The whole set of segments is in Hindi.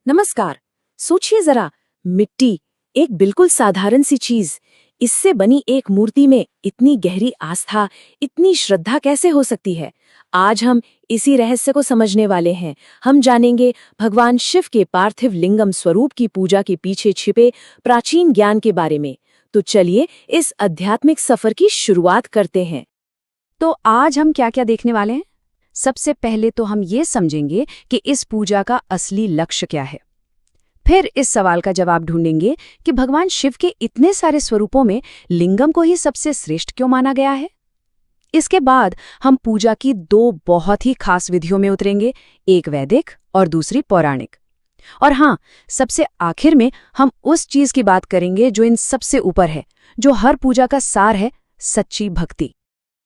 नमस्कार। सोचिए जरा, मिट्टी, एक बिल्कुल साधारण सी चीज, इससे बनी एक मूर्ति में इतनी गहरी आस्था, इतनी श्रद्धा कैसे हो सकती है? आज हम इसी रहस्य को समझने वाले हैं। हम जानेंगे भगवान शिव के पार्थिव लिंगम स्वरूप की पूजा के पीछे छिपे प्राचीन ज्ञान के बारे में। तो चलिए इस आध्यात्मिक सफर की शुरुआत करते हैं। तो आज हम क्या क्या देखने वाले हैं? सबसे पहले तो हम ये समझेंगे कि इस पूजा का असली लक्ष्य क्या है। फिर इस सवाल का जवाब ढूंढेंगे कि भगवान शिव के इतने सारे स्वरूपों में लिंगम को ही सबसे श्रेष्ठ क्यों माना गया है। इसके बाद हम पूजा की दो बहुत ही खास विधियों में उतरेंगे, एक वैदिक और दूसरी पौराणिक। और हाँ, सबसे आखिर में हम उस चीज की बात करेंगे जो इन सबसे ऊपर है, जो हर पूजा का सार है, सच्ची भक्ति।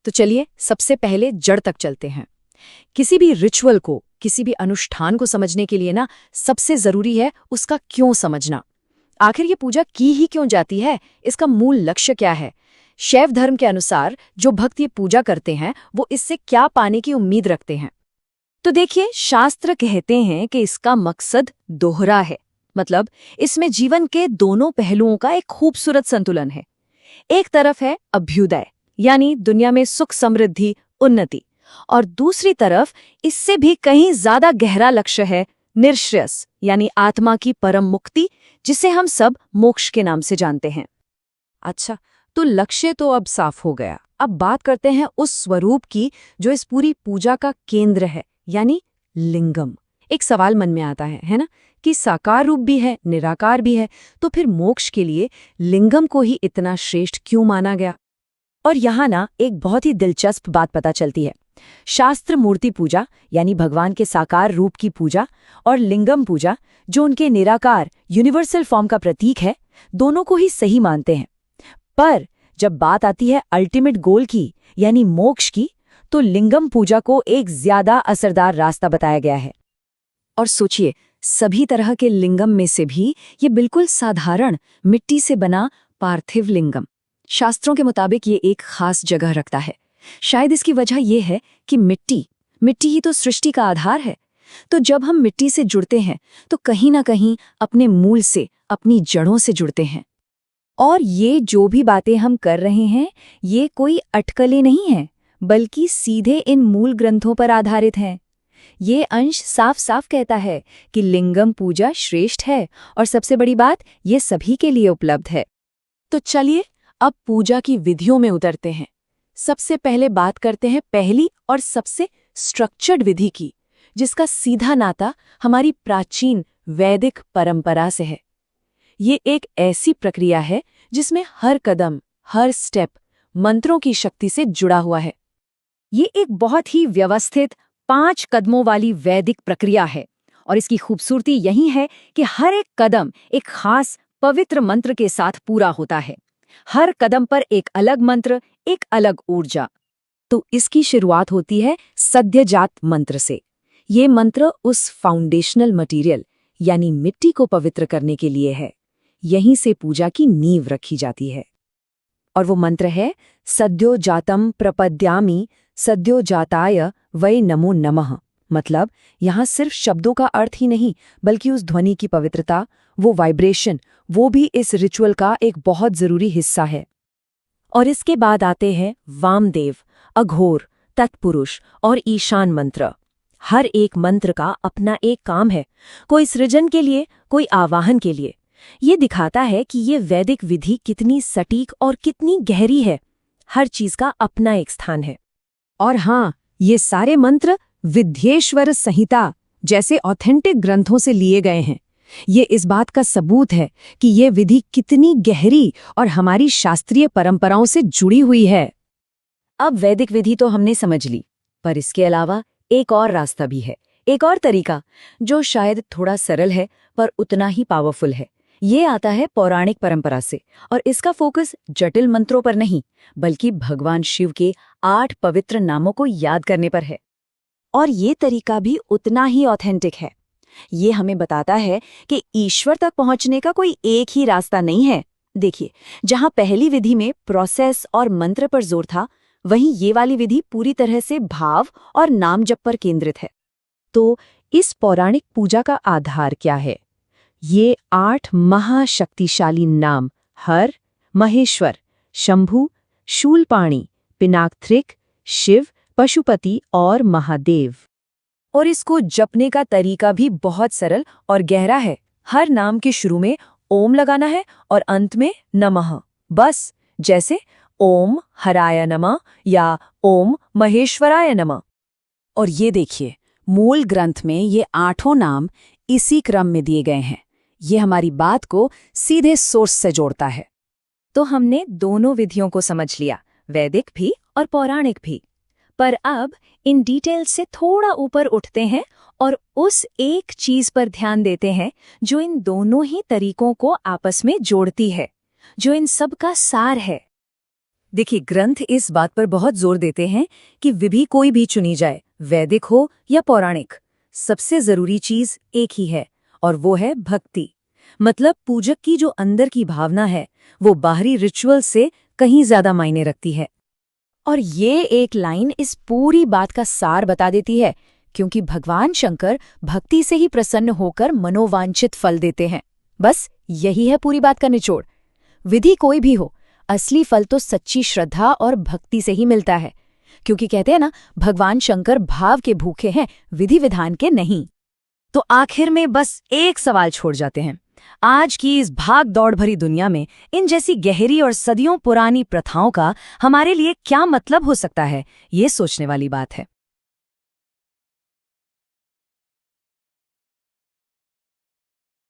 तो चलिए सबसे पहले जड़ तक चलते हैं। किसी भी रिचुअल को, किसी भी अनुष्ठान को समझने के लिए ना सबसे जरूरी है उसका क्यों समझना। आखिर ये पूजा की ही क्यों जाती है, इसका मूल लक्ष्य क्या है। शैव धर्म के अनुसार जो भक्त ये पूजा करते हैं वो इससे क्या पाने की उम्मीद रखते हैं। तो देखिए, शास्त्र कहते हैं कि इसका मकसद दोहरा है, मतलब इसमें जीवन के दोनों पहलुओं का एक खूबसूरत संतुलन है। एक तरफ है अभ्युदय, यानी दुनिया में सुख समृद्धि उन्नति, और दूसरी तरफ इससे भी कहीं ज्यादा गहरा लक्ष्य है निरश्रेयस, यानी आत्मा की परम मुक्ति, जिसे हम सब मोक्ष के नाम से जानते हैं। अच्छा, तो लक्ष्य तो अब साफ हो गया। अब बात करते हैं उस स्वरूप की जो इस पूरी पूजा का केंद्र है, यानी लिंगम। एक सवाल मन में आता है ना, कि साकार रूप भी है, निराकार भी है, तो फिर मोक्ष के लिए लिंगम को ही इतना श्रेष्ठ क्यों माना गया। और यहाँ ना एक बहुत ही दिलचस्प बात पता चलती है। शास्त्र मूर्ति पूजा, यानी भगवान के साकार रूप की पूजा, और लिंगम पूजा, जो उनके निराकार यूनिवर्सल फॉर्म का प्रतीक है, दोनों को ही सही मानते हैं। पर जब बात आती है अल्टीमेट गोल की, यानी मोक्ष की, तो लिंगम पूजा को एक ज्यादा असरदार रास्ता बताया गया है। और सोचिए, सभी तरह के लिंगम में से भी ये बिल्कुल साधारण मिट्टी से बना पार्थिव लिंगम शास्त्रों के मुताबिक ये एक खास जगह रखता है। शायद इसकी वजह यह है कि मिट्टी ही तो सृष्टि का आधार है। तो जब हम मिट्टी से जुड़ते हैं तो कहीं ना कहीं अपने मूल से, अपनी जड़ों से जुड़ते हैं। और ये जो भी बातें हम कर रहे हैं, ये कोई अटकलें नहीं हैं, बल्कि सीधे इन मूल ग्रंथों पर आधारित हैं। ये अंश साफ साफ कहता है कि लिंगम पूजा श्रेष्ठ है, और सबसे बड़ी बात, ये सभी के लिए उपलब्ध है। तो चलिए अब पूजा की विधियों में उतरते हैं। सबसे पहले बात करते हैं पहली और सबसे स्ट्रक्चर्ड विधि की, जिसका सीधा नाता हमारी प्राचीन वैदिक परंपरा से है। ये एक ऐसी प्रक्रिया है जिसमें हर कदम, हर स्टेप मंत्रों की शक्ति से जुड़ा हुआ है। ये एक बहुत ही व्यवस्थित 5 कदमों वाली वैदिक प्रक्रिया है, और इसकी खूबसूरती यही है कि हर एक कदम एक खास पवित्र मंत्र के साथ पूरा होता है। हर कदम पर एक अलग मंत्र, एक अलग ऊर्जा। तो इसकी शुरुआत होती है सद्यजात मंत्र से। ये मंत्र उस फाउंडेशनल मटेरियल, यानी मिट्टी को पवित्र करने के लिए है। यहीं से पूजा की नींव रखी जाती है। और वो मंत्र है सद्यो जातम प्रपद्यामि सद्यो जाताय वै नमो नमः। मतलब यहाँ सिर्फ शब्दों का अर्थ ही नहीं, बल्कि उस ध्वनि की पवित्रता, वो वाइब्रेशन, वो भी इस रिचुअल का एक बहुत जरूरी हिस्सा है। और इसके बाद आते हैं वामदेव, अघोर, तत्पुरुष और ईशान मंत्र। हर एक मंत्र का अपना एक काम है, कोई सृजन के लिए, कोई आवाहन के लिए। ये दिखाता है कि ये वैदिक विधि कितनी सटीक और कितनी गहरी है। हर चीज का अपना एक स्थान है। और हाँ, ये सारे मंत्र विद्येश्वर संहिता जैसे ऑथेंटिक ग्रंथों से लिए गए हैं। ये इस बात का सबूत है कि ये विधि कितनी गहरी और हमारी शास्त्रीय परंपराओं से जुड़ी हुई है। अब वैदिक विधि तो हमने समझ ली, पर इसके अलावा एक और रास्ता भी है, एक और तरीका, जो शायद थोड़ा सरल है पर उतना ही पावरफुल है। ये आता है पौराणिक परंपरा से, और इसका फोकस जटिल मंत्रों पर नहीं, बल्कि भगवान शिव के 8 पवित्र नामों को याद करने पर है। और ये तरीका भी उतना ही ऑथेंटिक है। ये हमें बताता है कि ईश्वर तक पहुंचने का कोई एक ही रास्ता नहीं है। देखिए, जहां पहली विधि में प्रोसेस और मंत्र पर जोर था, वहीं ये वाली विधि पूरी तरह से भाव और नाम जप पर केंद्रित है। तो इस पौराणिक पूजा का आधार क्या है? ये 8 महाशक्तिशाली नाम हर, महेश्वर, शंभु, शूलपाणी, पिनाकथृक, शिव, पशुपति और महादेव। और इसको जपने का तरीका भी बहुत सरल और गहरा है। हर नाम के शुरू में ओम लगाना है और अंत में नमः। बस, जैसे ओम हराय नमः या ओम महेश्वराय नमः। और ये देखिए, मूल ग्रंथ में ये 8 नाम इसी क्रम में दिए गए हैं। ये हमारी बात को सीधे सोर्स से जोड़ता है। तो हमने दोनों विधियों को समझ लिया, वैदिक भी और पौराणिक भी। पर अब इन डिटेल से थोड़ा ऊपर उठते हैं और उस एक चीज पर ध्यान देते हैं जो इन दोनों ही तरीकों को आपस में जोड़ती है, जो इन सब का सार है। देखिए, ग्रंथ इस बात पर बहुत जोर देते हैं कि विधि कोई भी चुनी जाए, वैदिक हो या पौराणिक, सबसे जरूरी चीज एक ही है, और वो है भक्ति। मतलब पूजक की जो अंदर की भावना है वो बाहरी रिचुअल से कहीं ज्यादा मायने रखती है। और ये एक लाइन इस पूरी बात का सार बता देती है, क्योंकि भगवान शंकर भक्ति से ही प्रसन्न होकर मनोवांछित फल देते हैं। बस यही है पूरी बात का निचोड़। विधि कोई भी हो, असली फल तो सच्ची श्रद्धा और भक्ति से ही मिलता है, क्योंकि कहते हैं ना, भगवान शंकर भाव के भूखे हैं, विधि विधान के नहीं। तो आखिर में बस एक सवाल छोड़ जाते हैं। आज की इस भाग दौड़ भरी दुनिया में इन जैसी गहरी और सदियों पुरानी प्रथाओं का हमारे लिए क्या मतलब हो सकता है, ये सोचने वाली बात है।